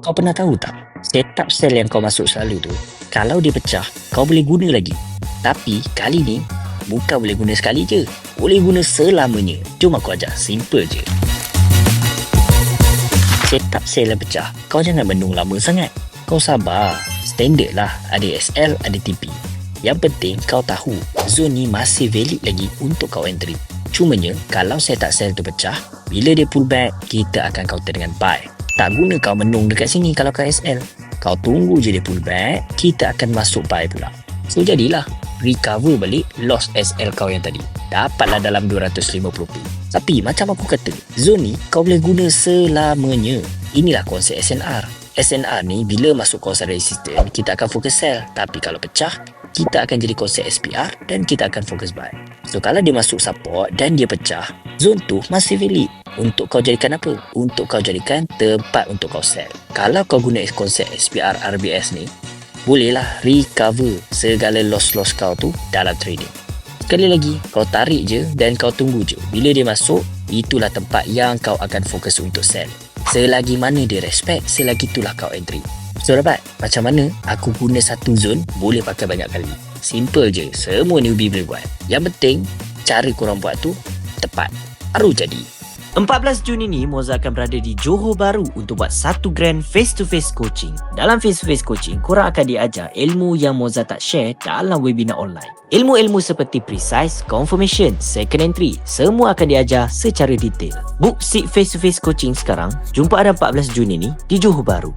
Kau pernah tahu tak, setup sel yang kau masuk selalu tu, kalau dia pecah, kau boleh guna lagi. Tapi kali ni, bukan boleh guna sekali je, boleh guna selamanya. Jom aku ajar, simple je. Setup sel yang pecah, kau jangan menung lama sangat. Kau sabar, standard lah, ada SL, ada TP. Yang penting kau tahu, zone ni masih valid lagi untuk kau entry. Cumanya, kalau setup sel tu pecah, bila dia pull back, kita akan counter dengan buy. Tak guna kau menung dekat sini kalau kau SL. Kau tunggu je dia pull back, kita akan masuk buy pula. So jadilah, recover balik loss SL kau yang tadi. Dapatlah dalam 250p. Tapi macam aku kata, zone ni kau boleh guna selamanya. Inilah konsep SNR. SNR ni bila masuk kawasan resistance, kita akan fokus sell. Tapi kalau pecah, kita akan jadi konsep SPR dan kita akan fokus buy. So kalau dia masuk support dan dia pecah, zone tu masih valid. Untuk kau jadikan apa? Untuk kau jadikan tempat untuk kau sell. Kalau kau guna konsep SPR RBS ni, bolehlah recover segala loss-loss kau tu dalam trading. Sekali lagi, kau tarik je dan kau tunggu je. Bila dia masuk, itulah tempat yang kau akan fokus untuk sell. Selagi mana dia respect, selagi itulah kau entry. So dapat, macam mana aku guna satu zone boleh pakai banyak kali. Simple je, semua newbie boleh buat. Yang penting, cara korang buat tu tepat. Baru jadi. 14 Jun ini, Moza akan berada di Johor Bahru untuk buat satu grand face-to-face coaching. Dalam face-to-face coaching, korang akan diajar ilmu yang Moza tak share dalam webinar online. Ilmu-ilmu seperti precise, confirmation, second entry, semua akan diajar secara detail. Book seat face-to-face coaching sekarang. Jumpa ada 14 Jun ini di Johor Bahru.